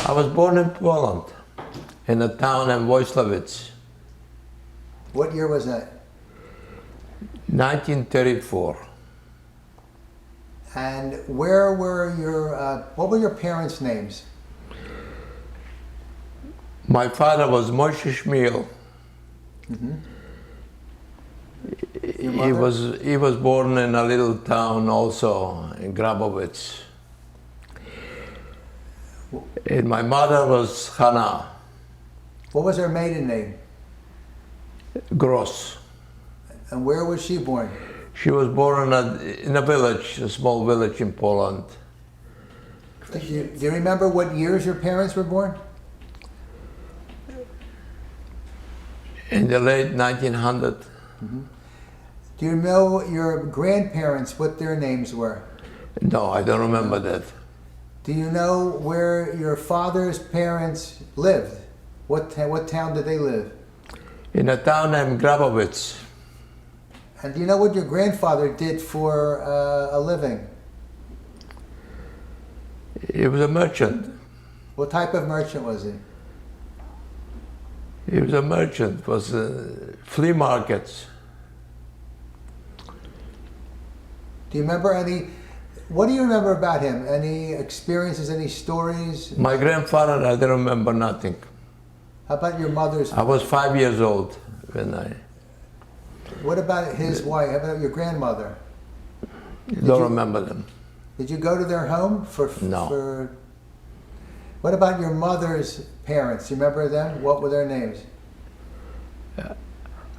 I was born in Poland, in a town in Wojslawicz, What year was that? 1934. And where were what were your parents' names? My father was Moshe Shmuel. He was born in a little town also in Grabowitz. And my mother was Hannah What was her maiden name? Gross. And where was she born? She was born in a village, a small village in Poland. Do you remember what years your parents were born? In the late 1900s. Do you know your grandparents, what their names were? No, I don't remember that. Do you know where your father's parents lived? What town did they live? In a town named Grabowitz. And do you know what your grandfather did for a living? He was a merchant. What type of merchant was he? He was a merchant. It was flea markets. Do you remember what do you remember about him? Any experiences, any stories? My grandfather, I don't remember nothing. How about your mother's? I was 5 years old when I... What about his wife? How about your grandmother? Don't remember them. Did you go to their home No. What about your mother's parents? You remember them? What were their names?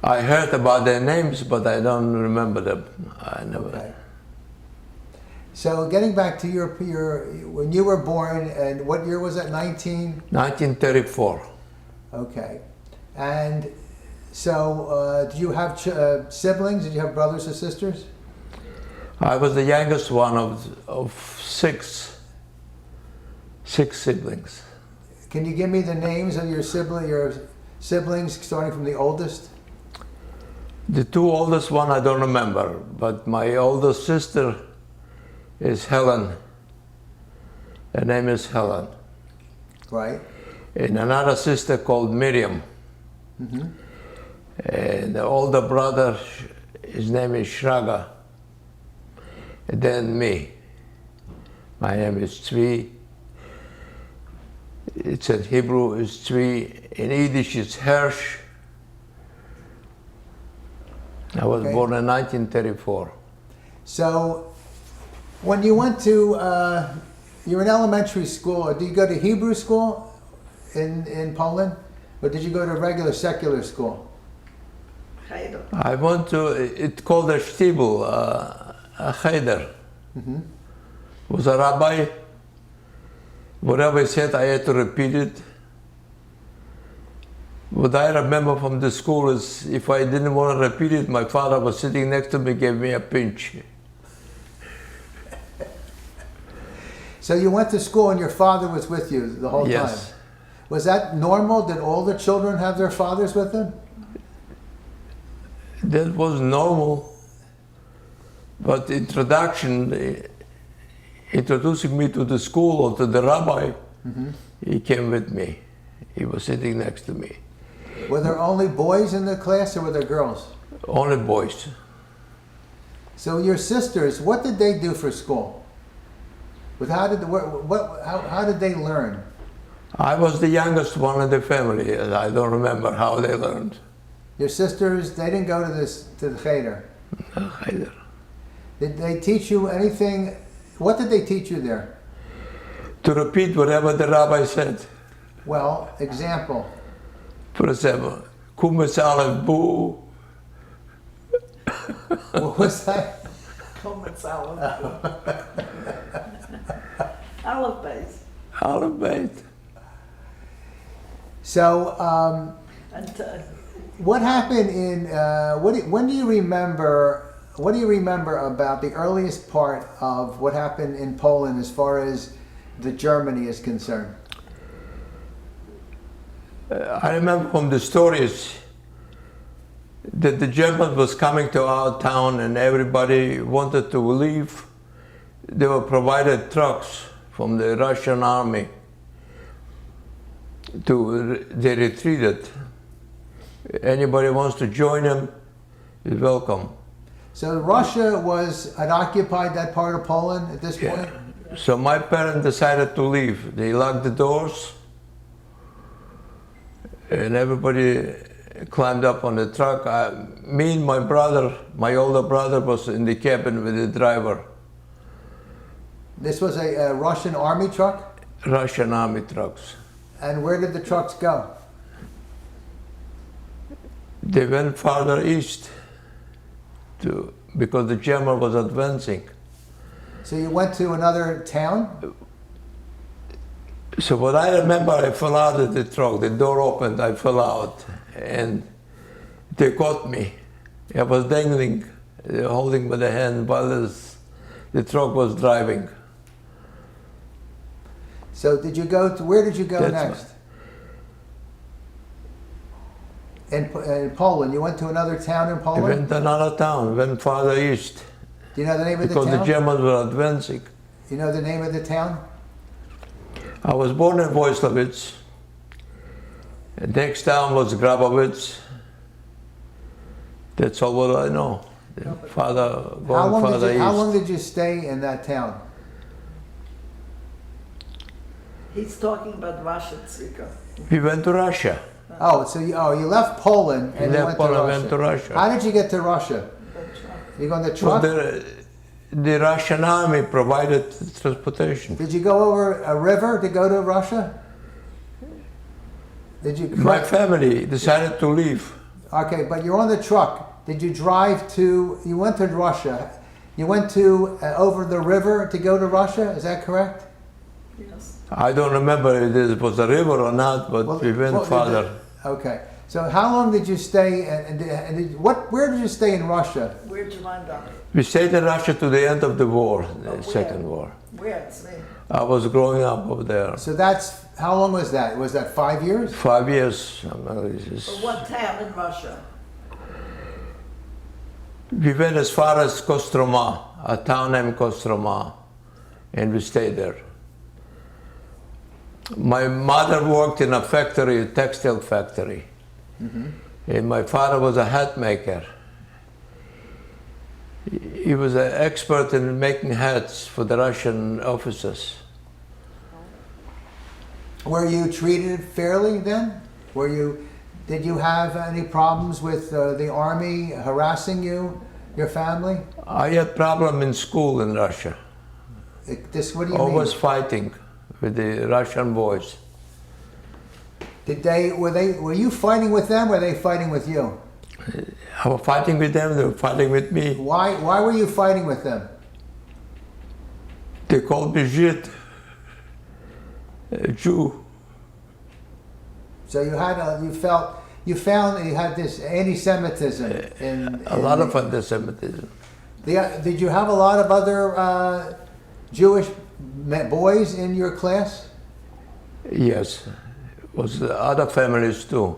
I heard about their names, but I don't remember them. I never... Okay. So getting back to your when you were born, and what year was that? 1934. Okay. And so did you have siblings? Did you have brothers or sisters? I was the youngest one of six siblings. Can you give me the names of your siblings, starting from the oldest? The two oldest one I don't remember, but my oldest sister is Helen. Her name is Helen. Right. And another sister called Miriam. And the older brother, his name is Shraga. And then me. My name is Tzvi. It's in Hebrew is Tzvi. In Yiddish it's Hirsch. I was born in 1934. So when you went to, you were in elementary school, did you go to Hebrew school in Poland? Or did you go to regular secular school? I went to, it's called a shtibel, a cheder. Was a rabbi. Whatever he said, I had to repeat it. What I remember from the school is, if I didn't want to repeat it, my father was sitting next to me, gave me a pinch. So you went to school and your father was with you the whole Yes. time? Was that normal? Did all the children have their fathers with them? That was normal. But introducing me to the school or to the rabbi, he came with me. He was sitting next to me. Were there only boys in the class or were there girls? Only boys. So your sisters, what did they do for school? How did they learn? I was the youngest one in the family. I don't remember how they learned. Your sisters, they didn't go to the cheder. No, either. Did they teach you anything? What did they teach you there? To repeat whatever the rabbi said. Well, example. For example, Kumetz Aleph Bu. What was that? Comments Aleph. Aleph base. Aleph Beit. So, And what happened in? When do you remember? What do you remember about the earliest part of what happened in Poland as far as the Germany is concerned? I remember from the stories that the Germans was coming to our town and everybody wanted to leave. They were provided trucks from the Russian army they retreated. Anybody wants to join them is welcome. So Russia had occupied that part of Poland at this point? So my parents decided to leave. They locked the doors and everybody climbed up on the truck. Me and my brother, my older brother, was in the cabin with the driver. This was a Russian army truck? Russian army trucks. And where did the trucks go? They went farther east because the German was advancing. So you went to another town? So what I remember, I fell out of the truck. The door opened, I fell out, and they caught me. I was dangling, holding by the hand while the truck was driving. So did you go to, where did you go next? In Poland, you went to another town in I Poland? went to another town, went farther east. Do you know the name of the Because town? the Germans were advancing. You know the name of the town? I was born in Wojslawicz. The next town was Grabowicz. That's all what I know. How long did you stay in that town? He's talking about Russia, Zika. We went to Russia. Oh, so you left Poland and you went to Russia. How did you get to Russia? You go on the truck? Well, the Russian army provided transportation. Did you go over a river to go to Russia? Did you? My family decided to leave. Okay, but you're on the truck. Did you drive to? You went to Russia. You went to over the river to go to Russia. Is that correct? Yes. I don't remember if it was a river or not, but we went farther. Okay. So how long did you stay? Where did you stay in Russia? Where'd you wind up? We stayed in Russia to the end of the war, the where? Second War. Where? See? I was growing up over there. So how long was that? Was that 5 years? 5 years. But what town in Russia? We went as far as Kostroma, a town named Kostroma, and we stayed there. My mother worked in a factory, a textile factory, and my father was a hat maker. He was an expert in making hats for the Russian officers. Were you treated fairly then? Did you have any problems with the army harassing you, your family? I had problem in school in Russia. What do you Always mean? fighting with the Russian boys. Were you fighting with them or were they fighting with you? I was fighting with them, they were fighting with me. Why were you fighting with them? They called me Žid, a Jew. So you found that you had this anti-Semitism A lot of anti-Semitism. Did you have a lot of other Jewish boys in your class? Yes, was other families too.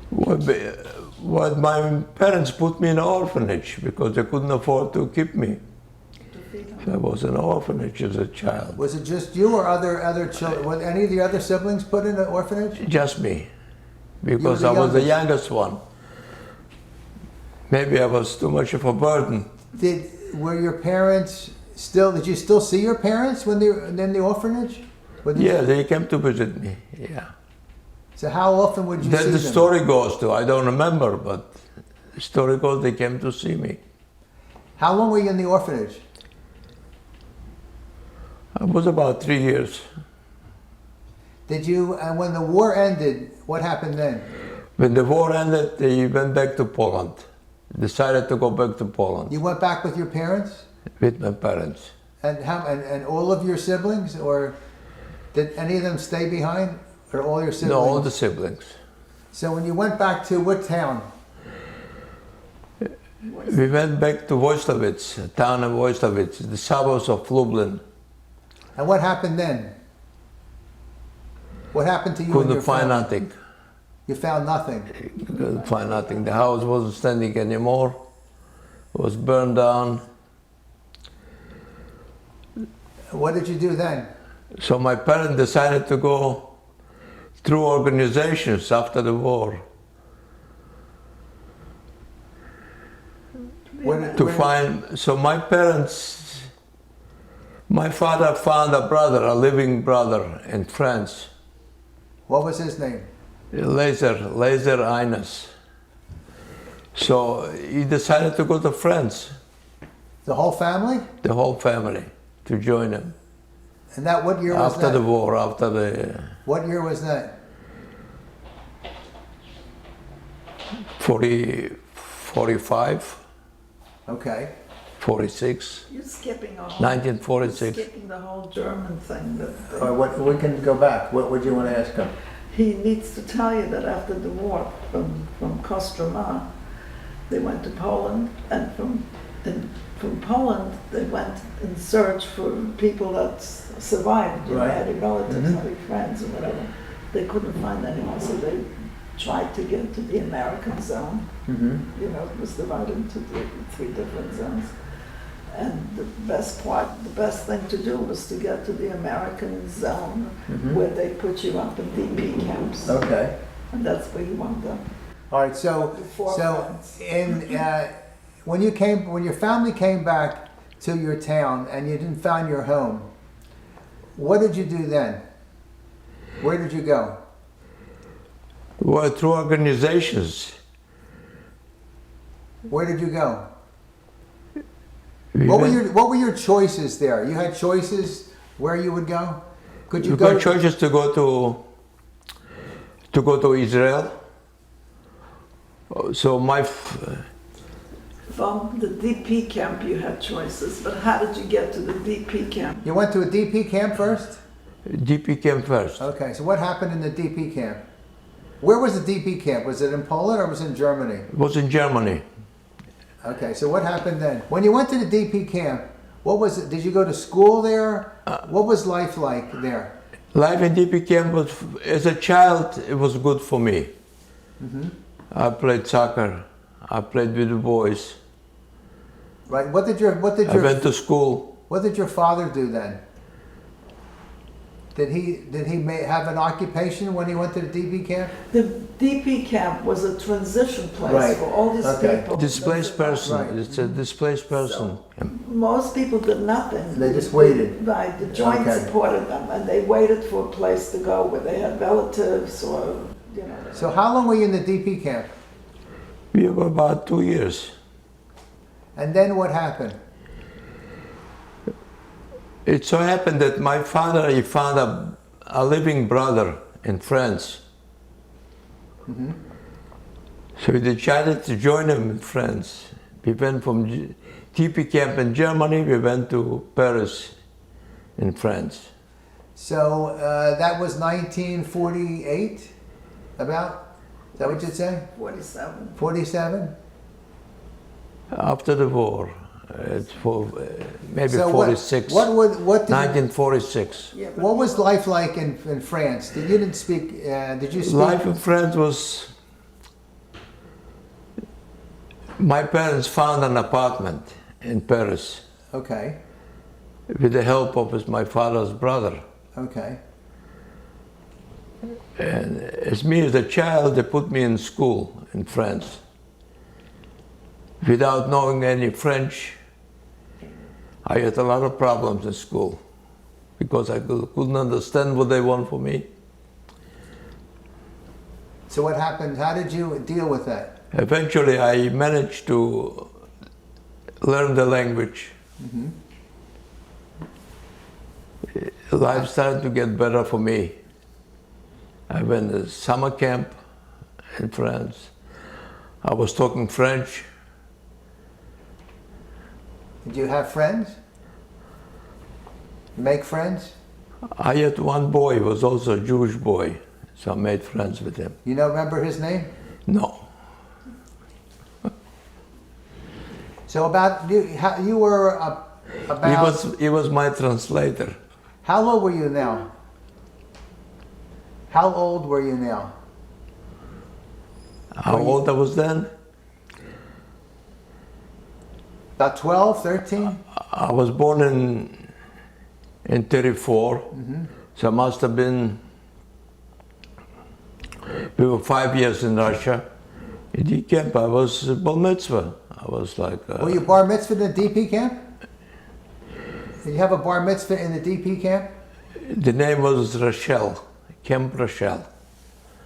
What my parents put me in an orphanage because they couldn't afford to keep me. So I was in an orphanage as a child. Was it just you or other children? Were any of the other siblings put in an orphanage? Just me, because I was the youngest one. Maybe I was too much of a burden. Were your parents did you still see your parents when they were in the orphanage? Yeah, they came to visit me, yeah. So how often would you see them? The story goes to, I don't remember, but the story goes they came to see me. How long were you in the orphanage? I was about 3 years. When the war ended, what happened then? When the war ended, they went back to Poland. Decided to go back to Poland. You went back with your parents? With my parents. And all of your siblings, or did any of them stay behind, or all your siblings? No, all the siblings. So when you went back to what town? We went back to Wojslawicz, a town of Wojslawicz, the suburbs of Lublin. And what happened then? What happened to you? Couldn't find nothing. You found nothing. Couldn't find nothing. The house wasn't standing anymore. It was burned down. What did you do then? So my parents decided to go through organizations after the war so my parents, my father found a brother, a living brother in France. What was his name? Laser Ejnes. So he decided to go to France. The whole family? The whole family, to join him. And that, what year was that? After the war, after the... What year was that? 45. Okay. 46. You're skipping a whole, 1946. You're skipping the whole German thing. All right, we can go back. What would you want to ask him? He needs to tell you that after the war, from Kostroma, they went to Poland, and from Poland they went in search for people that survived, you know, Right. any relatives, any friends, or whatever. They couldn't find anyone, so they tried to get to the American zone. Mm-hmm. You know, it was divided into three different zones. And the best thing to do was to get to the American zone, Mm-hmm. where they put you up in DP camps. Okay. And that's where you wound up. All right. So when your family came back to your town and you didn't find your home, what did you do then? Where did you go? Well, through organizations. Where did you go? What were your choices there? You had choices where you would go? Could you go? Got choices to go to Israel. So From the DP camp you had choices, but how did you get to the DP camp? You went to a DP camp first? DP camp first. Okay, so what happened in the DP camp? Where was the DP camp? Was it in Poland or was it in Germany? It was in Germany. Okay, so what happened then? When you went to the DP camp, what was it? Did you go to school there? What was life like there? Life in DP camp was, as a child, it was good for me. Mm-hmm. I played soccer. I played with the boys. Right. I went to school. What did your father do then? Did he have an occupation when he went to the DP camp? The DP camp was a transition place Right. for all these people. Displaced person. Right. It's a displaced person. Most people did nothing. They just waited. Right, the joint Okay. supported them, and they waited for a place to go where they had relatives or, you know. So how long were you in the DP camp? We were about 2 years. And then what happened? It so happened that my father, he found a living brother in France. Mm-hmm. So we decided to join him in France. We went from TP camp in Germany, we went to Paris in France. So that was 1948, about? Is that what you'd say? 47. 47? After the war, it's maybe So 46, what did 1946. Yeah, but what was life like in France? You didn't speak, did you speak? Life in France was, my parents found an apartment in Paris Okay, with the help of my father's brother. okay. And as me as a child, they put me in school in France. Without knowing any French, I had a lot of problems in school because I couldn't understand what they want from me. So what happened? How did you deal with that? Eventually, I managed to learn the language. Mm-hmm. Life started to get better for me. I went to summer camp in France. I was talking French. Did you have friends? Make friends? I had one boy, he was also a Jewish boy, so I made friends with him. You remember his name? No. So about you were about. He was my translator. How old were you now? How old were you now? How old I was then? About 12, 13? I was born in 34. So I must have been, we were 5 years in Russia. In DP camp, I was bar mitzvah. I was like... Were you bar mitzvah in the DP camp? Did you have a bar mitzvah in the DP camp? The name was Rochelle, Camp Rochelle.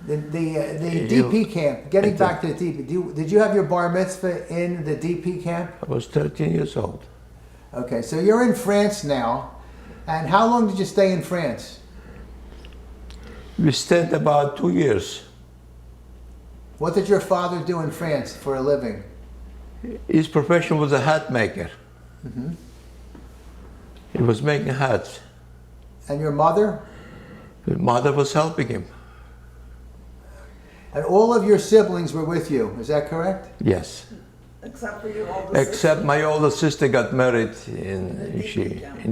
The DP camp, getting back to the DP, did you have your bar mitzvah in the DP camp? I was 13 years old. Okay, so you're in France now. And how long did you stay in France? We stayed about 2 years. What did your father do in France for a living? His profession was a hat maker. He was making hats. And your mother? His mother was helping him. And all of your siblings were with you, is that correct? Yes. Except for your older sister. Except my older sister got married in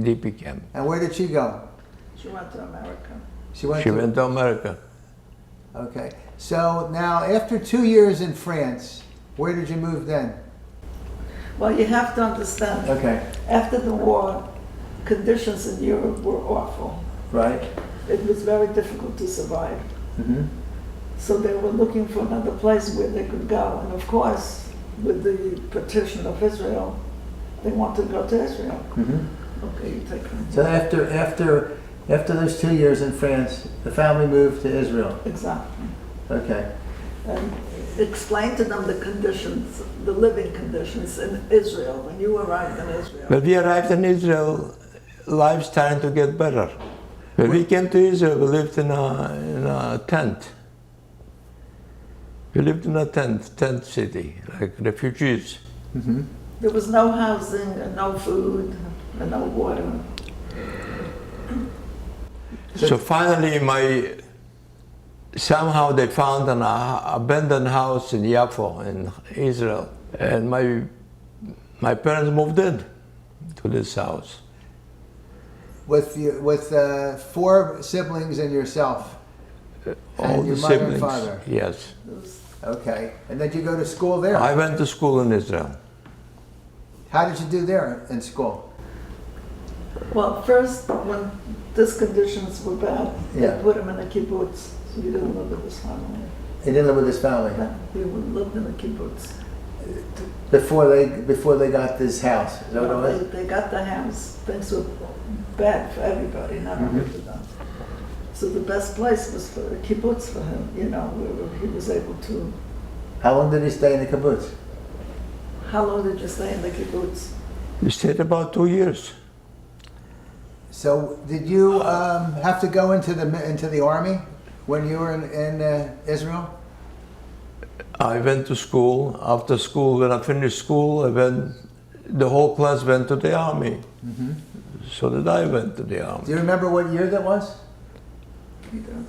DP camp. And where did she go? She went to America. She went to America. Okay. So now, after 2 years in France, where did you move then? Well, you have to understand, Okay. after the war, conditions in Europe were awful. Right. It was very difficult to survive. So they were looking for another place where they could go. And of course, with the partition of Israel, they wanted to go to Israel. Okay, you take it. So after those 2 years in France, the family moved to Israel. Exactly. Okay. And explain to them the conditions, the living conditions in Israel when you arrived in Israel. When we arrived in Israel, life started to get better. When we came to Israel, we lived in a tent. We lived in a tent city, like refugees. There was no housing and no food and no water. So finally, somehow they found an abandoned house in Yaffo in Israel, and my parents moved in to this house. With 4 siblings and yourself, All and your the mother siblings. and father. Yes. Okay. And did you go to school there? I went to school in Israel. How did you do there in school? Well, first, when these conditions were bad, Yeah. they put him in a kibbutz. So he didn't live with his family. He didn't live with his family He lived in a kibbutz. before they got this house. Is that what it was? They got the house. Things were bad for everybody, not only for them. So the best place was for a kibbutz for him, you know, where he was able to. How long did he stay in the kibbutz? How long did you stay in the kibbutz? We stayed about 2 years. So did you have to go into the army when you were in Israel? I went to school. After school, when I finished school, the whole class went to the army. So that I went to the army. Do you remember what year that was? He does.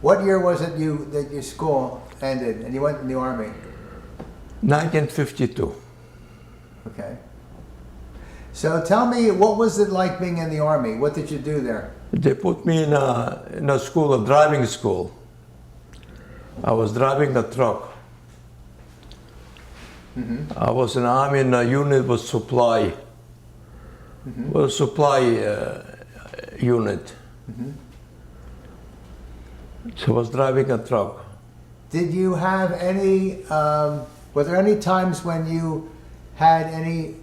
What year was it that your school ended and you went in the army? 1952. Okay. So tell me, what was it like being in the army? What did you do there? They put me in a school, a driving school. I was driving a truck. I was in the army in a unit with supply. Was a supply unit. So I was driving a truck. Did you have any, were there any times when you had any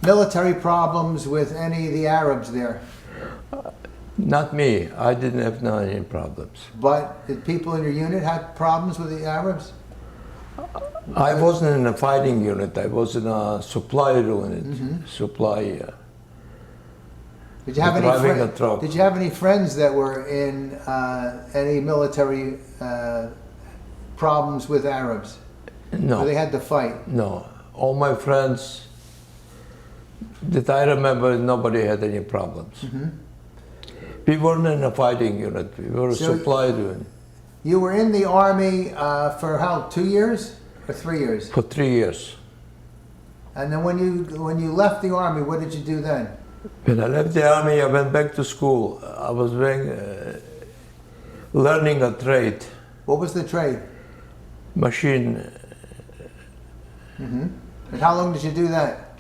military problems with any of the Arabs there? Not me. I didn't have any problems. But did people in your unit have problems with the Arabs? I wasn't in a fighting unit. I was in a supply unit. Supply. Did you have driving a truck. Did you have any friends that were in any military problems with Arabs? No. Where they had to fight? No. All my friends that I remember, nobody had any problems. We weren't in a fighting unit. We were a supply unit. You were in the army for how, 2 years or 3 years? For 3 years. And then when you left the army, what did you do then? When I left the army, I went back to school. I was learning a trade. What was the trade? Machine. And how long did you do that?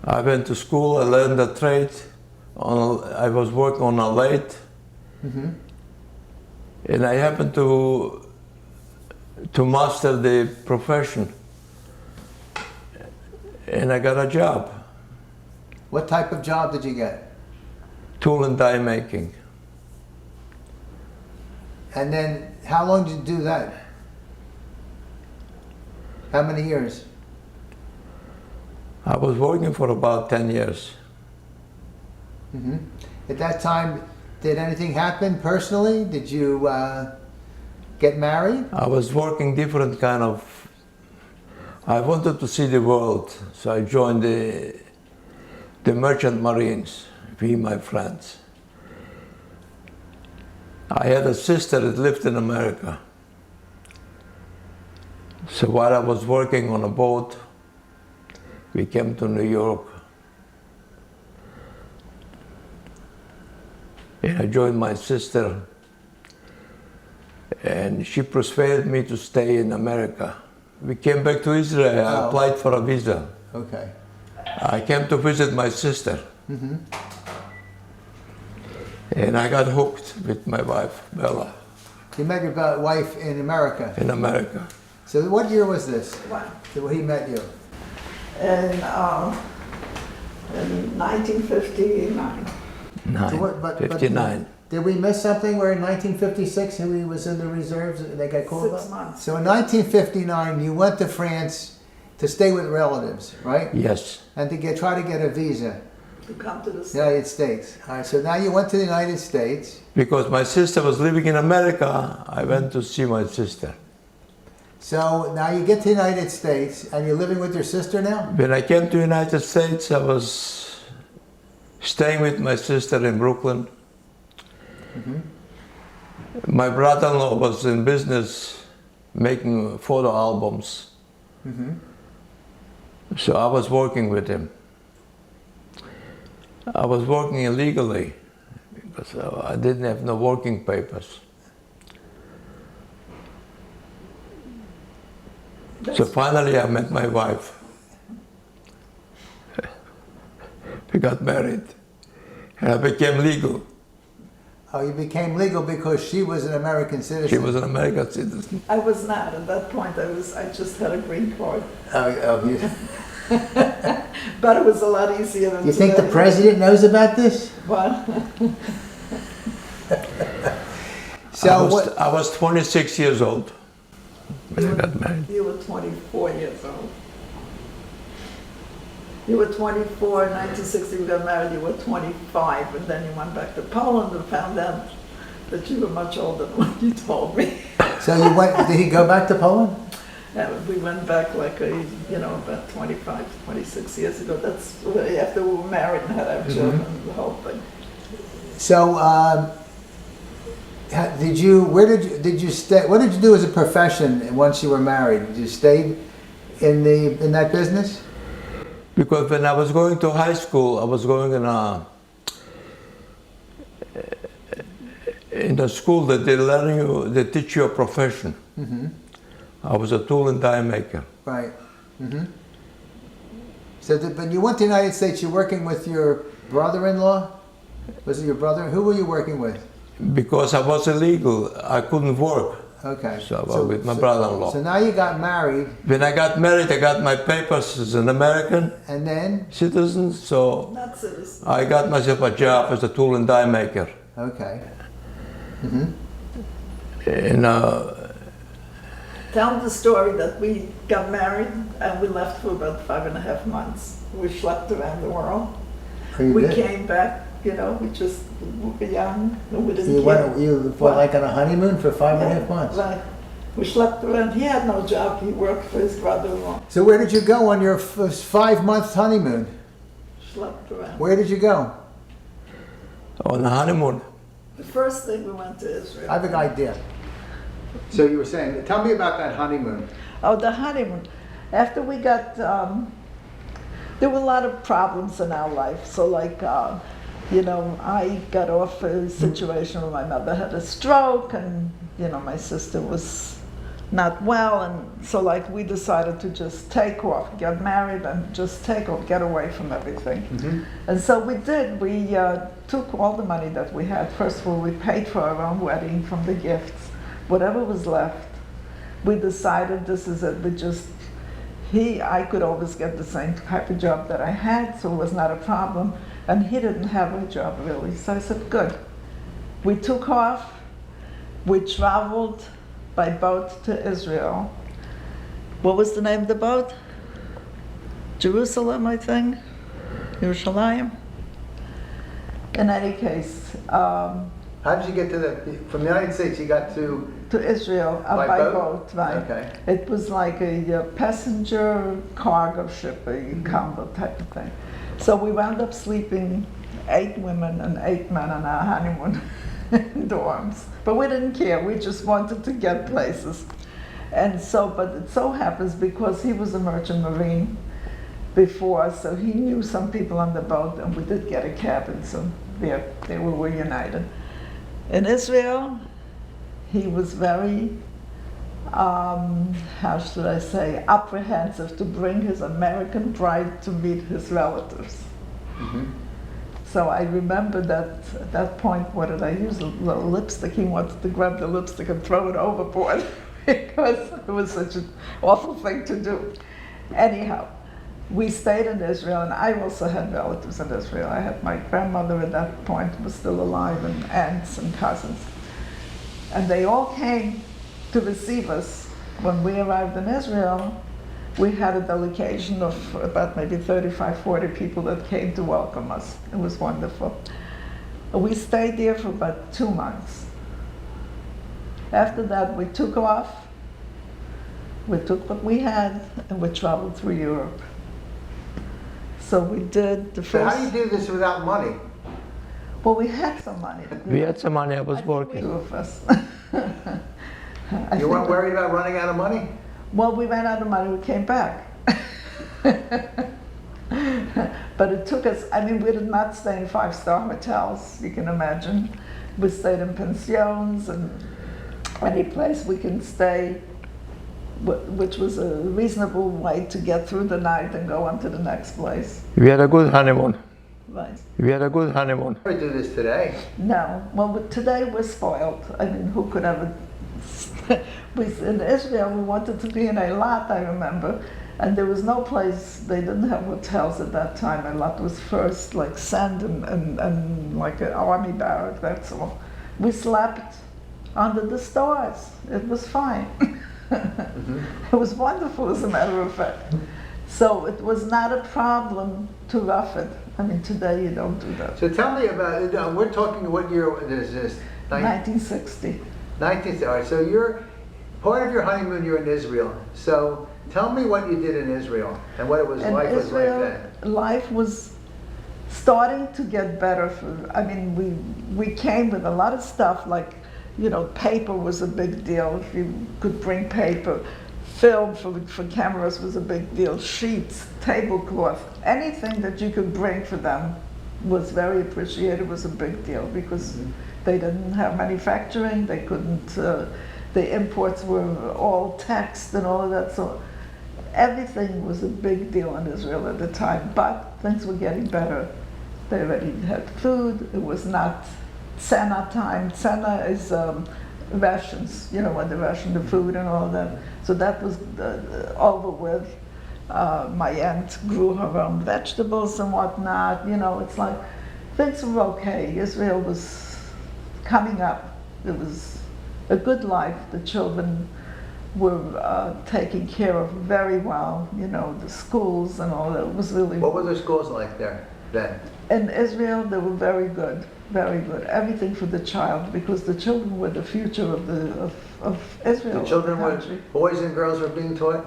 I went to school, I learned a trade. I was working on a lathe, and I happened to master the profession, and I got a job. What type of job did you get? Tool and die making. And then, how long did you do that? How many years? I was working for about 10 years. At that time, did anything happen personally? Did you get married? I was working different kind of. I wanted to see the world, so I joined the merchant marines, we, my friends. I had a sister that lived in America. So while I was working on a boat, we came to New York. And I joined my sister, and she persuaded me to stay in America. We came back to Israel. I applied for a visa. Okay. I came to visit my sister. And I got hooked with my wife, Bella, You met your wife in America. in America. So what year was this? Wow. When he met you? In 1959. So what- but- 59. Did we miss something where in 1956 he was in the reserves and they got called 6 up? months. So in 1959 you went to France to stay with relatives, right? Yes, And to try to get a visa, To come to the States. United States. All right, so now you went to the United States. because my sister was living in America, I went to see my sister. So now you get to the United States and you're living with your sister now? When I came to the United States, I was staying with my sister in Brooklyn. My brother-in-law was in business making photo albums. So I was working with him. I was working illegally because I didn't have no working papers. So finally I met my wife. We got married and I became legal. Oh, you became legal because she was an American citizen. She was an American citizen. I was not at that point. I just had a green card. You But it was a lot easier than think the today. president knows about this? What? So I was 26 years old when I got married. You were 24 years old. You were 24 in 1960, we got married, you were 25, and then you went back to Poland and found out that you were much older than what you told me. So you went, did he go back to Poland? And we went back like, about 25, 26 years ago. That's after we were married and had our children, the whole thing. So, did you stay, what did you do as a profession once you were married? Did you stay in that business? Because when I was going to high school, I was going in a school that they teach you a profession. I was a tool and die maker. Right. So, when you went to the United States, you're working with your brother-in-law? Was it your brother? Who were you working with? Because I was illegal, I couldn't work. Okay. So I was with my brother-in-law. So now you got married, When I got married, I got my papers as an American and then? citizen, so Not citizen. I got myself a job as a tool and die maker. Okay. And Tell them the story that we got married and we left for about 5.5 months. We schlepped around the world. Oh, you We did? came back, we were young, and we didn't You care. went like on a honeymoon for 5.5 months? Right. We schlepped around. He had no job. He worked for his brother-in-law. So where did you go on your 5-month honeymoon? Schlepped around. Where did you go? on the honeymoon, The first thing we went to Israel. I have an idea. So you were saying, tell me about that honeymoon. Oh, the honeymoon. After we got, there were a lot of problems in our life. So like, I got off a situation where my mother had a stroke and, my sister was not well, and so like we decided to just take off, get married, and just take off, get away from everything. And so we did. We took all the money that we had. First of all, we paid for our own wedding from the gifts. Whatever was left, we decided this is it. I could always get the same type of job that I had, so it was not a problem. And he didn't have a job really, so I said, good. We took off. We traveled by boat to Israel. What was the name of the boat? Jerusalem, I think. Yerushalayim. In any case. How did you get from the United States, you got to Israel by boat, right. Okay. It was like a passenger cargo ship, a combo type of thing. So we wound up sleeping 8 women and 8 men on our honeymoon in dorms. But we didn't care, we just wanted to get places. And so, but it so happens because he was a merchant marine before, so he knew some people on the boat, and we did get a cabin, so they were reunited. In Israel, he was very, how should I say, apprehensive to bring his American bride to meet his relatives. So I remember that at that point, what did I use? A little lipstick. He wanted to grab the lipstick and throw it overboard because it was such an awful thing to do. Anyhow, we stayed in Israel, and I also had relatives in Israel. I had my grandmother at that point was still alive, and aunts and cousins. And they all came to receive us. When we arrived in Israel, we had a delegation of about maybe 35, 40 people that came to welcome us. It was wonderful. We stayed there for about 2 months. After that, we took off. We took what we had, and we traveled through Europe. So we did the first... So how do you do this without money? Well, we had some money. We had some money, I was working. 2 of us. You weren't worried about running out of money? Well, we ran out of money, we came back. But it took us, I mean, we did not stay in 5-star hotels, you can imagine. We stayed in pensions and any place we can stay, which was a reasonable way to get through the night and go on to the next place. We had a good honeymoon. Right. We had a good honeymoon. How do we do this today? No, well, today we're spoiled. I mean, who could ever... In Israel, we wanted to be in Eilat, I remember, and there was no place, they didn't have hotels at that time. Eilat was first like sand and like an army barrack, that's all. We slept under the stars. It was fine. It was wonderful, as a matter of fact. So it was not a problem to rough it. I mean, today you don't do that. So tell me about, we're talking, what year is this? 1960. 19th, all right, so you're, part of your honeymoon you're in Israel. So tell me what you did in Israel and what it was In like Israel, then. life was starting to get better. I mean, we came with a lot of stuff, like, you know, paper was a big deal. If you could bring paper. Film for cameras was a big deal. Sheets, tablecloth, anything that you could bring for them was very appreciated, was a big deal, because they didn't have manufacturing, they couldn't, the imports were all taxed and all of that, so everything was a big deal in Israel at the time, but things were getting better. They already had food, it was not Tzena time. Tzena is rations, you know, when they ration the food and all that. So that was over with. My aunt grew her own vegetables and whatnot, you know, it's like, things were okay. Israel was coming up. It was a good life. The children were taken care of very well, you know, the schools and all that. It was really... What were the schools like there then? In Israel, they were very good, very good. Everything for the child, because the children were the future of Israel. The children were, boys and girls were being taught?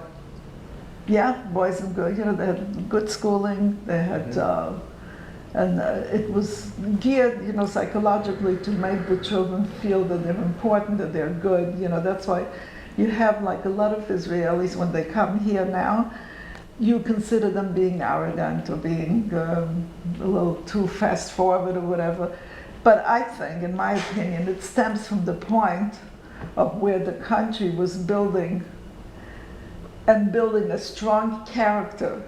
Yeah, boys and girls, you know, they had good schooling, they had, and it was geared, you know, psychologically to make the children feel that they're important, that they're good, you know, that's why you have like a lot of Israelis, when they come here now, you consider them being arrogant or being a little too fast forward or whatever. But I think, in my opinion, it stems from the point of where the country was building and building a strong character.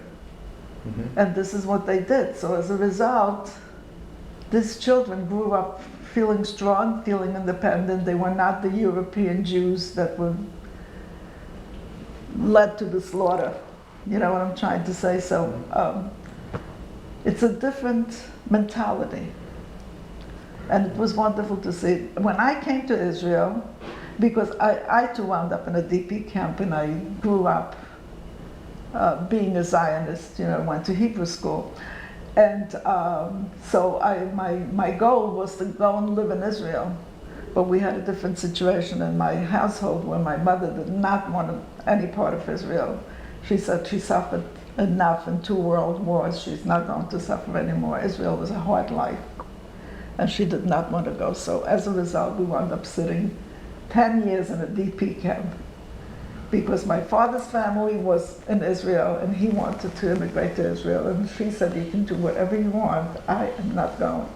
And this is what they did. So as a result, these children grew up feeling strong, feeling independent. They were not the European Jews that were led to the slaughter. You know what I'm trying to say? So it's a different mentality. And it was wonderful to see. When I came to Israel, because I too wound up in a DP camp, and I grew up being a Zionist, you know, went to Hebrew school. And so my goal was to go and live in Israel. But we had a different situation in my household where my mother did not want any part of Israel. She said she suffered enough in 2 world wars. She's not going to suffer anymore. Israel was a hard life. And she did not want to go. So as a result, we wound up sitting 10 years in a DP camp, because my father's family was in Israel and he wanted to immigrate to Israel. And she said, you can do whatever you want, I am not going.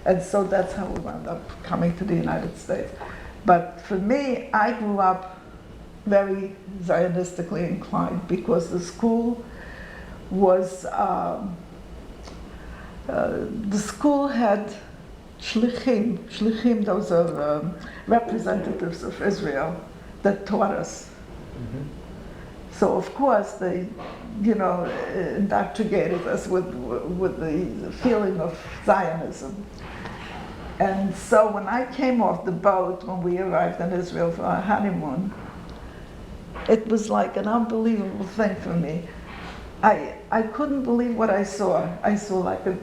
And so that's how we wound up coming to the United States. But for me, I grew up very Zionistically inclined, because the school was, the school had shlichim, those are representatives of Israel that taught us. So of course they, you know, indoctrinated us with the feeling of Zionism. And so when I came off the boat, when we arrived in Israel for our honeymoon, it was like an unbelievable thing for me. I couldn't believe what I saw. I saw like a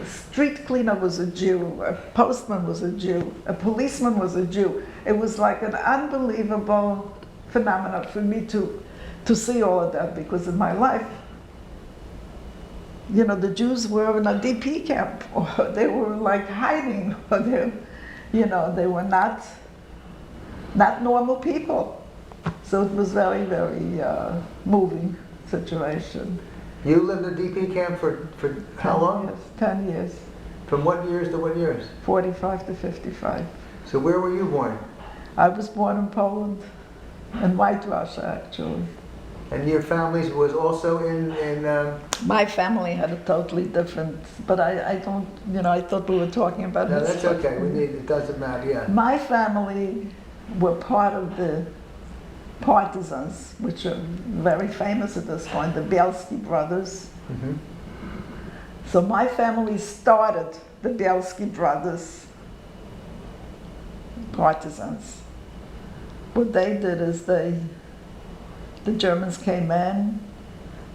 street cleaner was a Jew, a postman was a Jew, a policeman was a Jew. It was like an unbelievable phenomenon for me to see all of that, because in my life, you know, the Jews were in a DP camp, or they were like hiding, or they, you know, they were not normal people. So it was very, very moving situation. You lived in a DP camp for how long? 10 years. From what years to what years? 45 to 55. So where were you born? I was born in Poland, in White Russia actually. And your family was also in My family had a totally different, but I don't, you know, I thought we were talking about no, this. that's okay. It doesn't matter, yeah. My family were part of the partisans, which are very famous at this point, the Bielski brothers. So my family started the Bielski brothers partisans. What they did is the Germans came in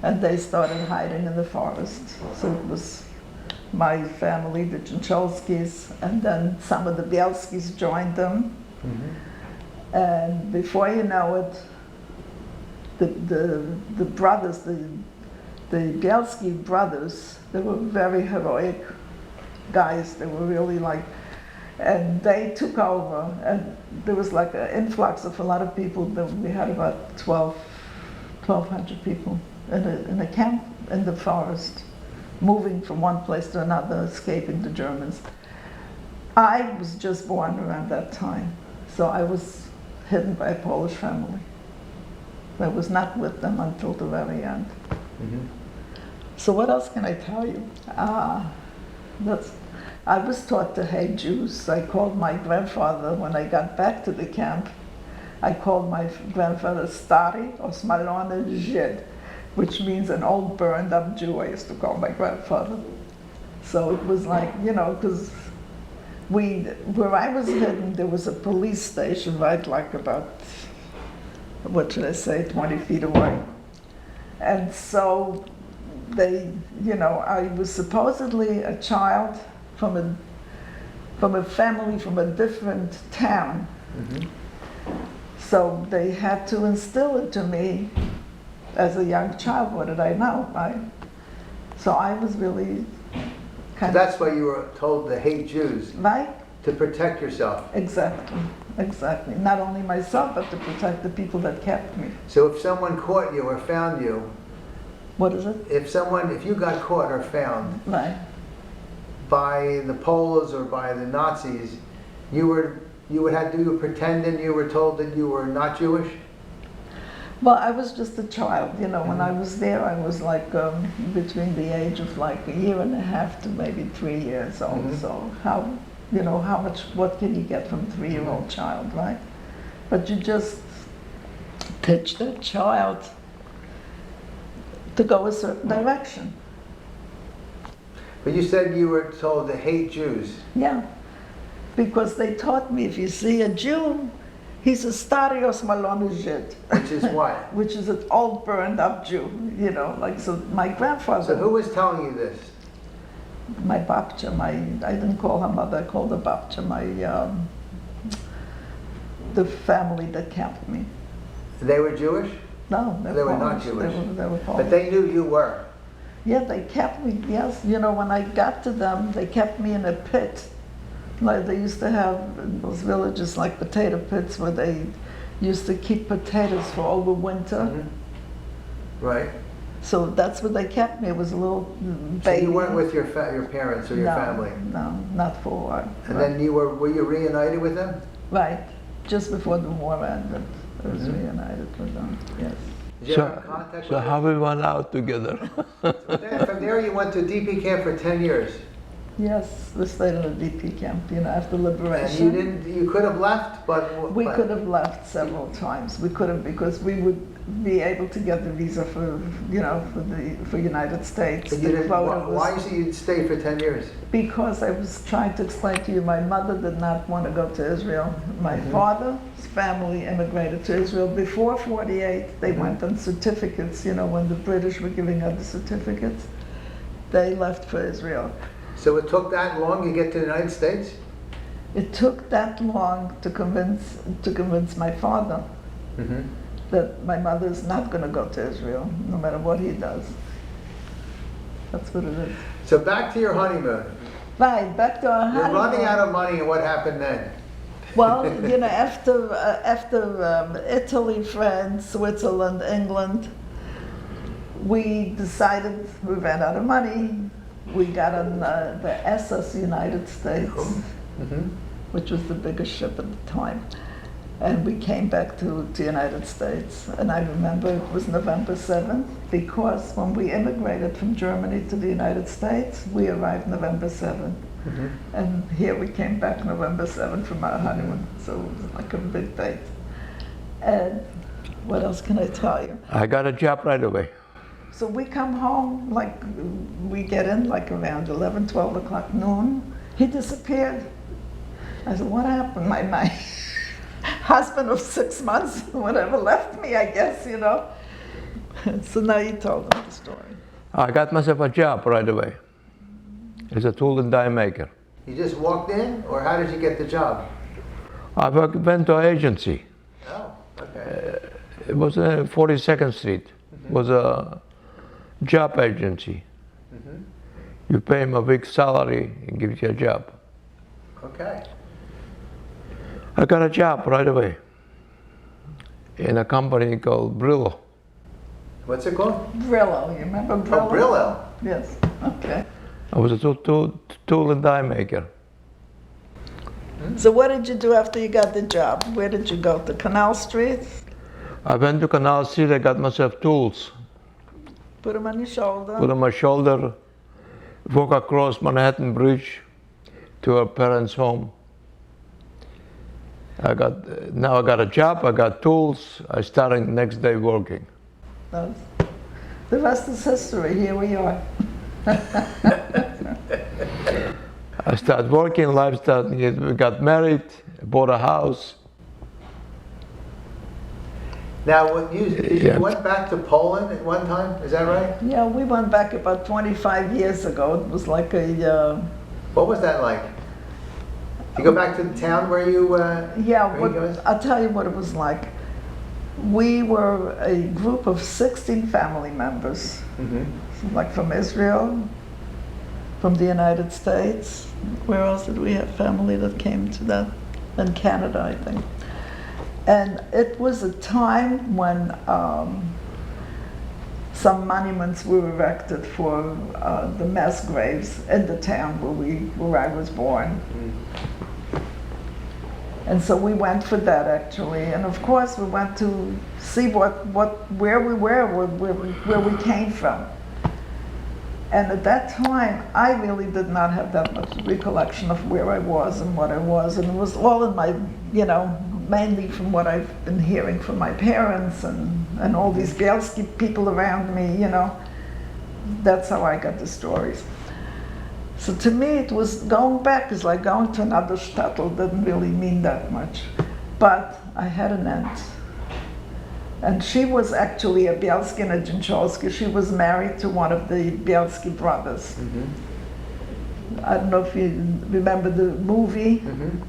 and they started hiding in the forest. So it was my family, the Chincholskis, and then some of the Bielskis joined them. And before you know it, the brothers, the Bielski brothers, they were very heroic guys. They were really like, and they took over, and there was like an influx of a lot of people. We had about 1,200 people in a camp in the forest, moving from one place to another, escaping the Germans. I was just born around that time, so I was hidden by a Polish family. I was not with them until the very end. So what else can I tell you? I was taught to hate Jews. I called my grandfather, when I got back to the camp, I called my grandfather Stary or Smalone Żyd, which means an old burned up Jew. I used to call my grandfather. So it was like, you know, because where I was hidden, there was a police station right like about, what should I say, 20 feet away. And so they, you know, I was supposedly a child from a family from a different town. So they had to instill it to me as a young child. What did I know, right? So I was really So that's why you were told to hate Jews. Right? To protect yourself. Exactly, exactly. Not only myself, but to protect the people that kept me. So if someone caught you or found you, What is it? if you got caught or found Right. by the Poles or by the Nazis, you were you would have to pretend and you were told that you were not Jewish? Well, I was just a child, you know. When I was there, I was like between the age of like a year and a half to maybe 3 years old. So how, you know, how much, what can you get from a 3-year-old child, right? But you just teach that child to go a certain direction. But you said you were told to hate Jews. Yeah, because they taught me if you see a Jew, he's a starios malonu Žid. Which is what? Which is an old burned up Jew, you know, like, so my grandfather. So who was telling you this? My babcha, I didn't call her mother, I called her babcha, the family that kept me. They were Jewish? No, they were not Jewish. They were Polish. But they knew you were. Yeah, they kept me, yes. You know, when I got to them, they kept me in a pit. Like they used to have in those villages like potato pits where they used to keep potatoes for over winter. Right. So that's where they kept me. It was a little baby. So you weren't with your parents or your family? No, not for a while. And then were you reunited with them? Right, just before the war ended. I was reunited with them, yes. Did you have contact So with how we went out together? From there you went to DP camp for 10 years. Yes, we stayed in a DP camp, you know, after liberation. And you could have left, but... We could have left several times. We could have, because we would be able to get the visa for, you know, for United States. But you didn't, why did you stay for 10 years? Because I was trying to explain to you, my mother did not want to go to Israel. My father's family immigrated to Israel before 48. They went on certificates, you know, when the British were giving out the certificates. They left for Israel. So it took that long to get to the United States? It took that long to convince my father that my mother is not going to go to Israel, no matter what he does. That's what it is. So back to your honeymoon. Right, back to our honeymoon. You're running out of money, and what happened then? Well, you know, after Italy, France, Switzerland, England, we decided we ran out of money. We got on the SS United States, which was the biggest ship at the time. And we came back to the United States. And I remember it was November 7th, because when we immigrated from Germany to the United States, we arrived November 7th. And here we came back November 7th from our honeymoon. So it was like a big date. And what else can I tell you? I got a job right away. So we come home, like, we get in like around 11, 12 o'clock noon. He disappeared. I said, what happened? My husband of 6 months, whatever, left me, I guess, you know. So now you told him the story. I got myself a job right away. As a tool and die maker. You just walked in, or how did you get the job? I went to an agency. Oh, okay. It was 42nd Street. It was a job agency. You pay him a big salary and gives you a job. Okay. I got a job right away in a company called Brillo. What's it called? Brillo, you remember Brillo? Oh, Brillo. Yes, okay. I was a tool and die maker. So what did you do after you got the job? Where did you go, to Canal Street? I went to Canal Street, I got myself tools. Put them on your shoulder? Put on my shoulder, walk across Manhattan Bridge to our parents' home. Now I got a job, I got tools, I started the next day working. The rest is history, here we are. I started working, life started, we got married, bought a house. Now, you went back to Poland at one time, is that right? Yeah, we went back about 25 years ago. It was like a... What was that like? Did you go back to the town where you... I'll tell you what it was like. We were a group of 16 family members, like from Israel, from the United States. Where else did we have family that came to that? In Canada, I think. And it was a time when some monuments were erected for the mass graves in the town where I was born. And so we went for that actually, and of course we went to see where we were, where we came from. And at that time, I really did not have that much recollection of where I was and what I was, and it was all in my, you know, mainly from what I've been hearing from my parents and all these Bielski people around me, you know. That's how I got the stories. So to me, it was going back is like going to another shtetl, didn't really mean that much. But I had an aunt, and she was actually a Bielski and a Dzięciołowski. She was married to one of the Bielski brothers. Mm-hmm. I don't know if you remember the movie. Mm-hmm.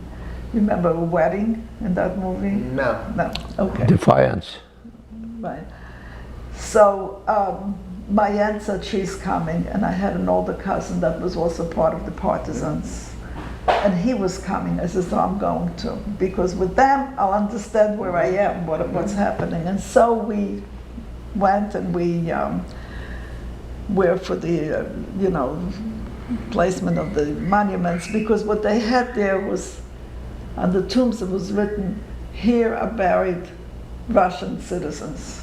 Remember a wedding in that movie? No. No, okay. Defiance. Right. So, my aunt said she's coming, and I had an older cousin that was also part of the partisans, and he was coming. I said, so I'm going to, because with them I'll understand where I am, what's happening. And so we went, and we were for the you know, placement of the monuments, because what they had there was, on the tombs it was written, here are buried Russian citizens.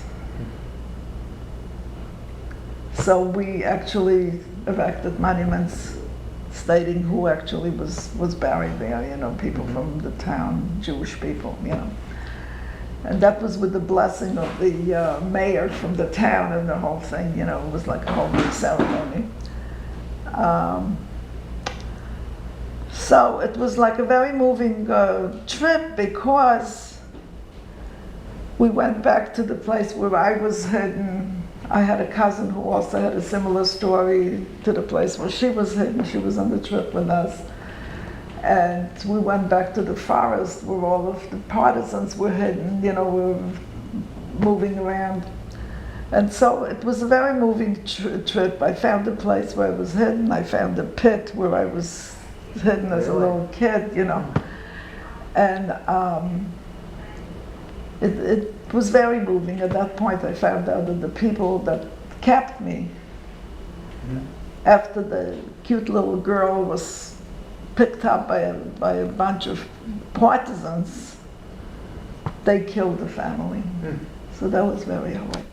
So we actually erected monuments stating who actually was buried there, you know, people from the town, Jewish people, you know. And that was with the blessing of the mayor from the town and the whole thing, you know, it was like a whole big ceremony. So it was like a very moving trip, because we went back to the place where I was hidden. I had a cousin who also had a similar story to the place where she was hidden. She was on the trip with us. And we went back to the forest where all of the partisans were hidden, you know, we were moving around. And so it was a very moving trip. I found a place where I was hidden. I found a pit where I was hidden as a little kid, you know. And it was very moving. At that point, I found out that the people that kept me, after the cute little girl was picked up by a bunch of partisans, they killed the family. So that was very hard.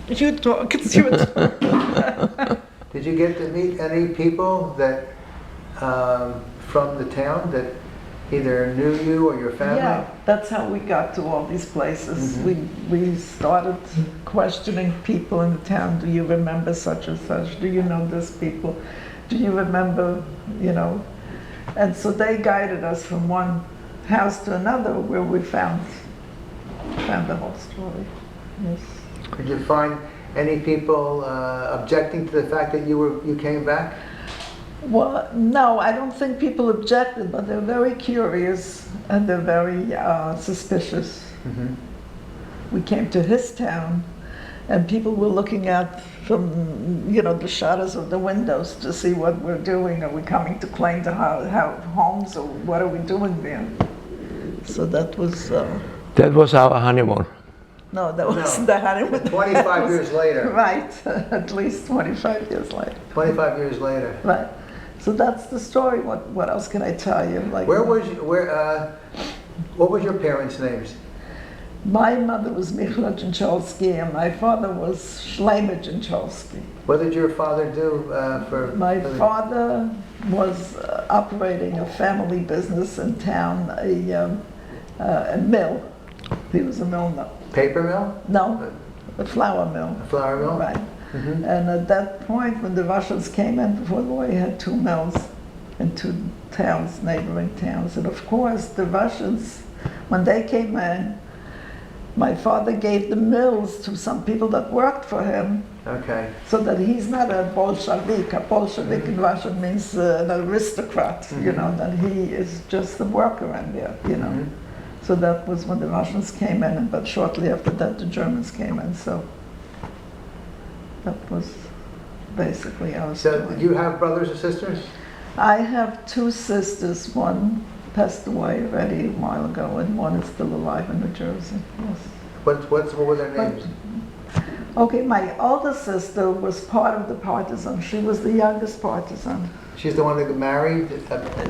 You talk, it's your turn. Did you get to meet any people that from the town that either knew you or your family? Yeah, that's how we got to all these places. Mm-hmm. We started questioning people in the town. Do you remember such and such? Do you know these people? Do you remember, you know? And so they guided us from one house to another, where we found the whole story. Yes. Did you find any people objecting to the fact that you came back? Well, no, I don't think people objected, but they're very curious and they're very suspicious. Mm-hmm. We came to his town, and people were looking at from, you know, the shutters of the windows to see what we're doing. Are we coming to claim the homes, or what are we doing there? So that was... That was our honeymoon. No, that wasn't the honeymoon. 25 years later. Right, at least 25 years later. 25 years later. Right. So that's the story. What else can I tell you? Like, what was your parents' names? My mother was Michla Dzięciołowski, and my father was Shlomo Dzięciołowski. What did your father do for... My father was operating a family business in town, a mill. He was a milliner. Paper mill? No, a flour mill. A flour mill? Right. Mm-hmm. And at that point, when the Russians came in, before the war, he had 2 mills in 2 towns, neighboring towns. And of course, the Russians, when they came in, my father gave the mills to some people that worked for him. Okay. So that he's not a Bolshevik. A Bolshevik in Russian means an aristocrat, you know, that he is just a worker in there, you know. Mm-hmm. So that was when the Russians came in, but shortly after that the Germans came in. So that was basically our story. So you have brothers or sisters? I have 2 sisters. One passed away already a while ago, and one is still alive in New Jersey. Yes. What were their names? Okay, my older sister was part of the partisan. She was the youngest partisan. She's the one that got married?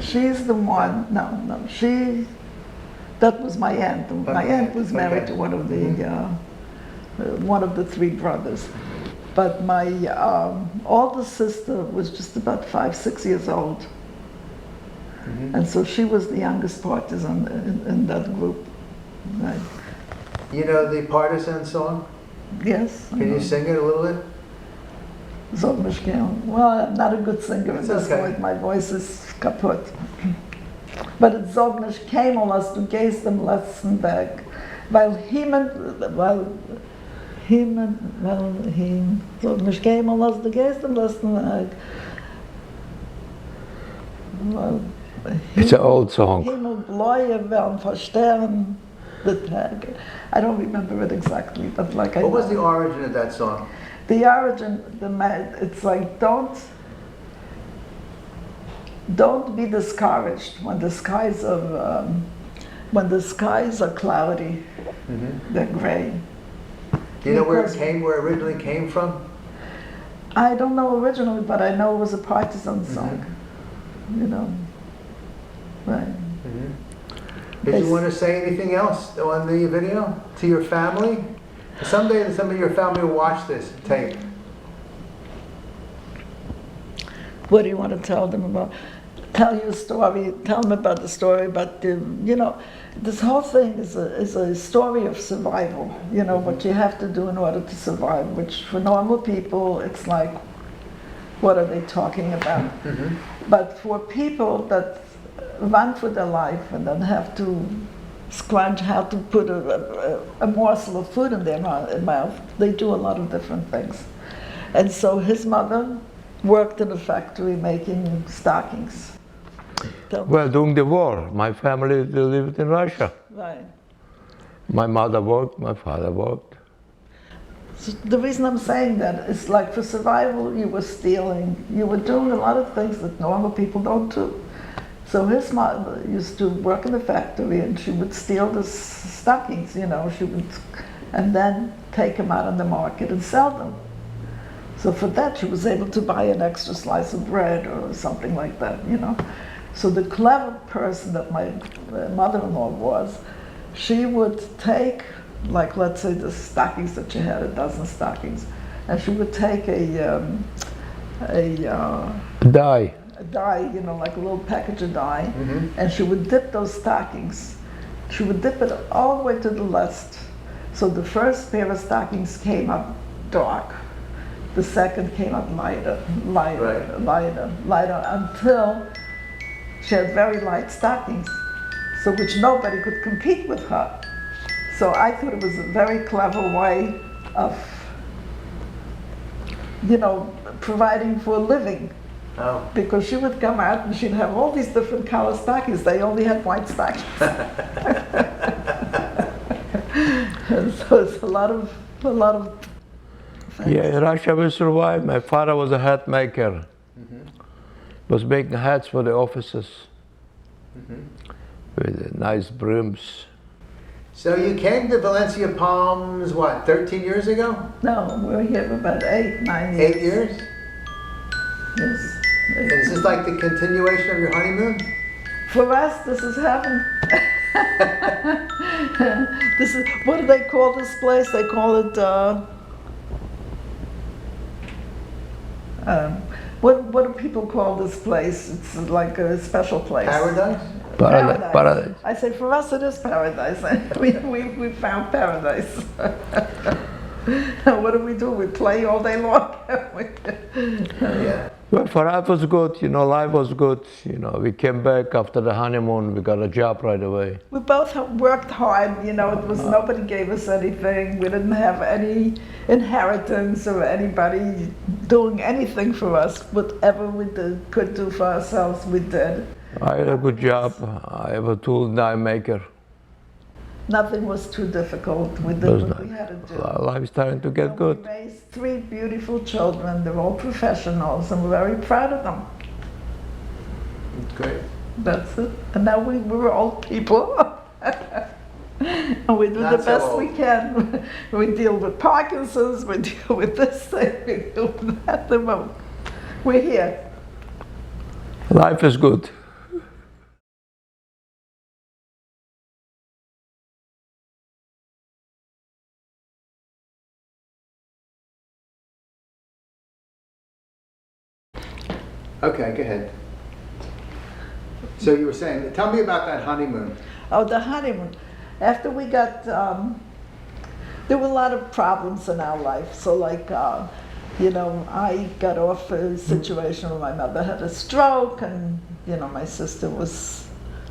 She's the one, no, that was my aunt. My aunt was married to one of the three brothers. But my older sister was just about 5, 6 years old. And so she was the youngest partisan in that group. Right. You know the partisan song? Yes. Can you sing it a little bit? Zog mich gern. Well, I'm not a good singer at this point. My voice is kaputt. But it's Zog mich keinmal, als du gehst im letzten Weg. Weil Zog mich keinmal, als du gehst im letzten Weg. It's an old song. Himmelbläue werden verstehen the Tag. I don't remember it exactly, but like I What was know. the origin of that song? The origin, it's like don't be discouraged when the skies are cloudy. They're gray. Do you know where it originally came from? I don't know originally, but I know it was a partisan song. You know, right? Did you want to say anything else on the video to your family? Someday some of your family will watch this tape. What do you want to tell them about? Tell you a story. Tell them about the story. But you know, this whole thing is a story of survival. You know what you have to do in order to survive. Which for normal people, it's like, what are they talking about? But for people that run for their life and then have to scrunch how to put a morsel of food in their mouth, they do a lot of different things. And so his mother worked in a factory making stockings. Well, during the war, my family lived in Russia. Right. My mother worked, my father worked. So the reason I'm saying that is like for survival, you were stealing, you were doing a lot of things that normal people don't do. So his mother used to work in the factory and she would steal the stockings, you know, and then take them out on the market and sell them. So for that, she was able to buy an extra slice of bread or something like that, you know. So the clever person that my mother-in-law was, she would take, like let's say the stockings that she had, a dozen stockings, and she would take a dye, you know, like a little package of dye, and she would dip those stockings. She would dip it all the way to the left. So the first pair of stockings came up dark. The second came up lighter, until she had very light stockings, so which nobody could compete with her. So I thought it was a very clever way of, you know, providing for a living. Oh. Because she would come out and she'd have all these different color stockings. They only had white stockings. And so it's a lot of things. Yeah, in Russia we survived. My father was a hat maker. Was making hats for the officers with nice brims. So you came to Valencia Palms, what, 13 years ago? No, we were here for about 8, 9 years. 8 years? Yes. And is this like the continuation of your honeymoon? For us, this is heaven. This is, what do they call this place? They call it, what do people call this place? It's like a special place. Paradise? Paradise. I say, for us it is paradise. we found paradise. What do? We play all day long. Yeah. Well, for us it was good, you know, life was good. You know, we came back after the honeymoon, we got a job right away. We both worked hard, you know, it was, nobody gave us anything. We didn't have any inheritance or anybody doing anything for us. Whatever we could do for ourselves, we did. I had a good job. I have a tool dye maker. Nothing was too difficult. We did what we had to do. Life is starting to get good. We raised 3 beautiful children. They're all professionals, and we're very proud of them. Great. That's it. And now we're old people. We do Not the so best we old. can. We deal with Parkinson's, we deal with this thing, we deal with that. We're here. Life is good. Okay, go ahead. So you were saying, tell me about that honeymoon. Oh, the honeymoon. After we got, there were a lot of problems in our life. So like, I got off a situation where my mother had a stroke and, my sister was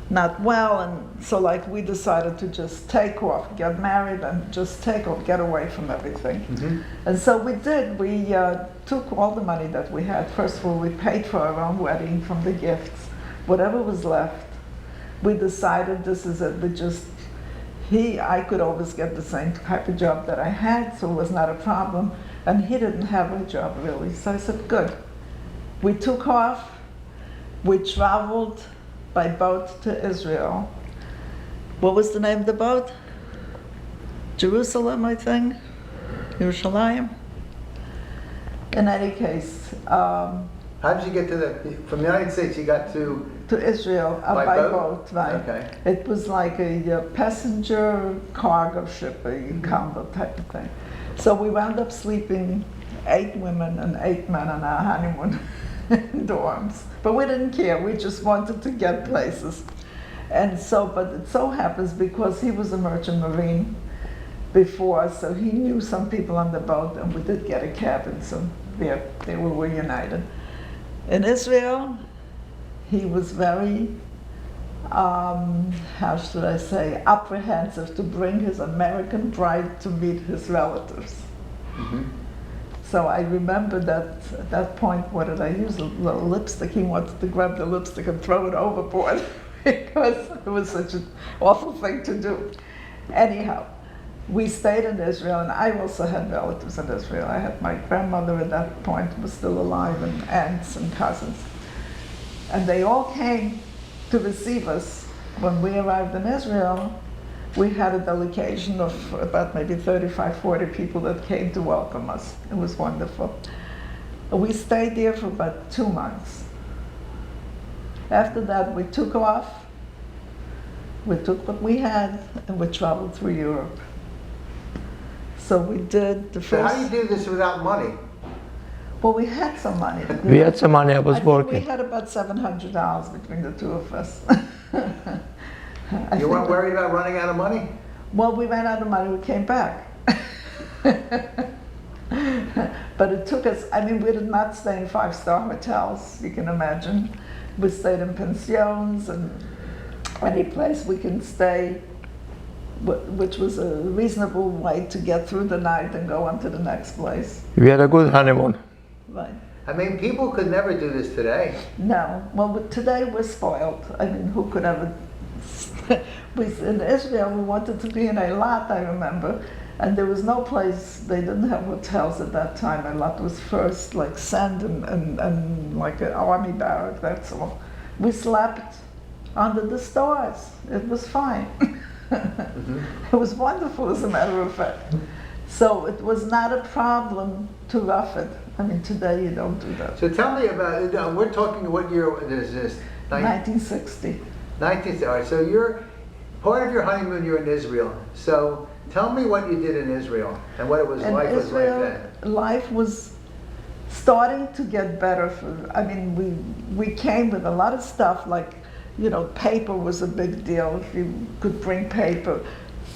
not well. And so like we decided to just take off, get married and just take off, get away from everything. Mm-hmm. And so we did. We took all the money that we had. First of all, we paid for our own wedding from the gifts. Whatever was left, we decided this is it. I could always get the same type of job that I had, so it was not a problem. And he didn't have a job really. So I said, good. We took off. We traveled by boat to Israel. What was the name of the boat? Jerusalem, I think. Yerushalayim. In any case. How did you get from the United States, you got to Israel by boat, right? Okay. It was like a passenger cargo ship, a combo type of thing. So we wound up sleeping 8 women and 8 men on our honeymoon in dorms. But we didn't care, we just wanted to get places. And so, but it so happens because he was a merchant marine before, so he knew some people on the boat and we did get a cabin, so there we were united. In Israel, he was very, how should I say, apprehensive to bring his American bride to meet his relatives. Mm-hmm. So I remember that at that point, what did I use? A little lipstick. He wanted to grab the lipstick and throw it overboard because it was such an awful thing to do. Anyhow, we stayed in Israel, and I also had relatives in Israel. I had my grandmother at that point was still alive, and aunts and cousins. And they all came to receive us. When we arrived in Israel, we had a delegation of about maybe 35, 40 people that came to welcome us. It was wonderful. We stayed there for about 2 months. After that, we took off. We took what we had, and we traveled through Europe. So we did the first... So how do you do this without money? Well, we had some money. We had some money, I was think working. we had about $700 between the two of us. You weren't worried about running out of money? Well, we ran out of money, we came back. But it took us, we did not stay in 5-star hotels, you can imagine. We stayed in pensions and any place we can stay, which was a reasonable way to get through the night and go on to the next place. We had a good honeymoon. Right. People could never do this today. No. Well, today we're spoiled. Who could ever... In Israel, we wanted to be in Eilat, I remember, and there was no place, they didn't have hotels at that time. Eilat was first like sand and like an army barrack, that's all. We slept under the stars. It was fine. Mm-hmm. It was wonderful, as a matter of fact. So it was not a problem to rough it. Today you don't do that. So tell me about, we're talking, what year is this? 1960. 1960, all right, so you're, part of your honeymoon you're in Israel. So tell me what you did in Israel and what it was In like Israel, then. life was starting to get better. We came with a lot of stuff like, paper was a big deal. If you could bring paper,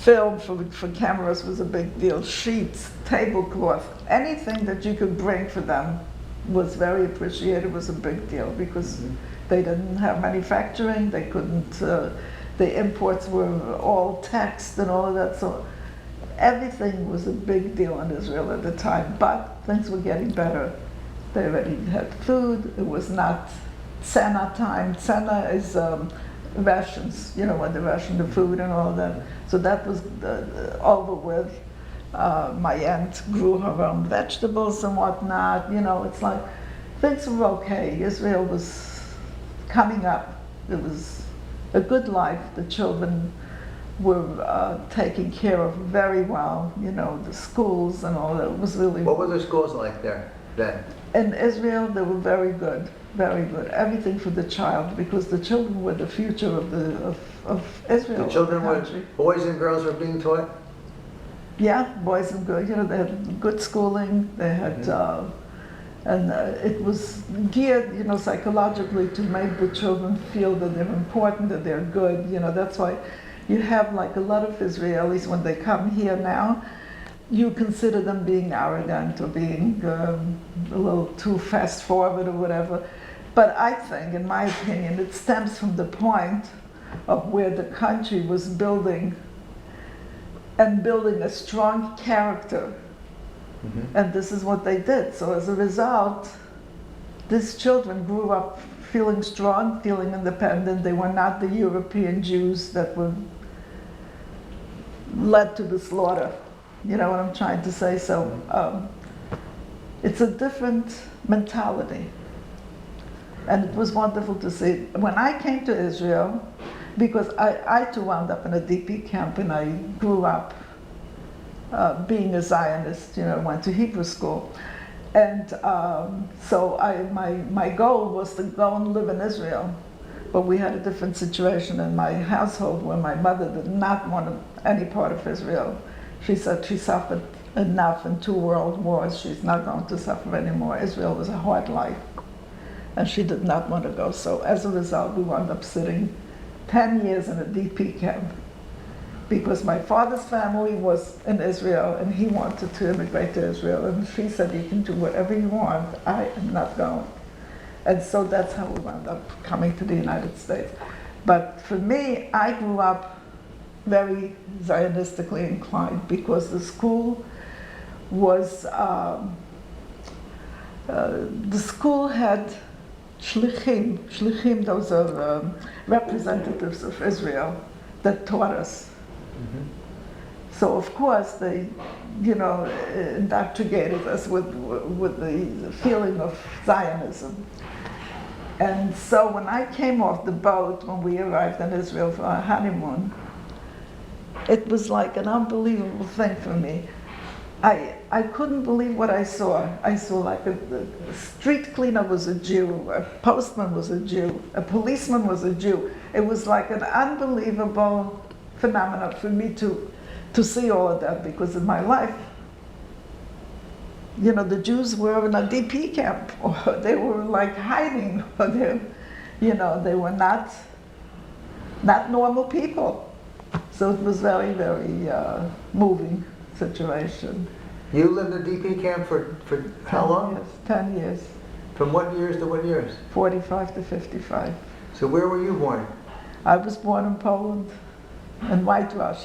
film for cameras was a big deal, sheets, tablecloth, anything that you could bring for them was very appreciated, was a big deal because they didn't have manufacturing, they couldn't, the imports were all taxed and all of that, so everything was a big deal in Israel at the time, but things were getting better. They already had food, it was not Tzena time. Tzena is rations, when they ration the food and all that. So that was over with. My aunt grew her own vegetables and whatnot. It's like things were okay. Israel was coming up. It was a good life. The children were taken care of very well. You know, the schools and all that was really. What were the schools like there then? In Israel, they were very good, very good. Everything for the child, because the children were the future of Israel. The children the were, country. boys and girls were being taught? Yeah, boys and girls. You know, they had good schooling. They had, it was geared, you know, psychologically to make the children feel that they're important, that they're good. You know, that's why you have like a lot of Israelis when they come here now. You consider them being arrogant or being a little too fast forward or whatever. But I think, in my opinion, it stems from the point of where the country was building and building a strong character. And this is what they did. So as a result, these children grew up feeling strong, feeling independent. They were not the European Jews that were led to the slaughter. You know what I'm trying to say? So it's a different mentality. And it was wonderful to see. When I came to Israel, because I too wound up in a DP camp, and I grew up being a Zionist, you know, went to Hebrew school. And so my goal was to go and live in Israel. But we had a different situation in my household where my mother did not want any part of Israel. She said she suffered enough in 2 world wars. She's not going to suffer anymore. Israel was a hard life. And she did not want to go. So as a result, we wound up sitting 10 years in a DP camp, because my father's family was in Israel and he wanted to immigrate to Israel. And she said, you can do whatever you want. I am not going. And so that's how we wound up coming to the United States. But for me, I grew up very Zionistically inclined, because the school was, the school had shlichim, those are representatives of Israel that taught us. So of course they, you know, indoctrinated us with the feeling of Zionism. And so when I came off the boat, when we arrived in Israel for our honeymoon, it was like an unbelievable thing for me. I couldn't believe what I saw. I saw like a street cleaner was a Jew, a postman was a Jew, a policeman was a Jew. It was like an unbelievable phenomenon for me to see all of that, because in my life, you know, the Jews were in a DP camp, or they were like hiding, or they, you know, they were not normal people. So it was very, very moving situation. You lived in a DP camp for how long? 10 years. From what years to what years? 45 to 55. So where were you born? I was born in Poland, in White Russia.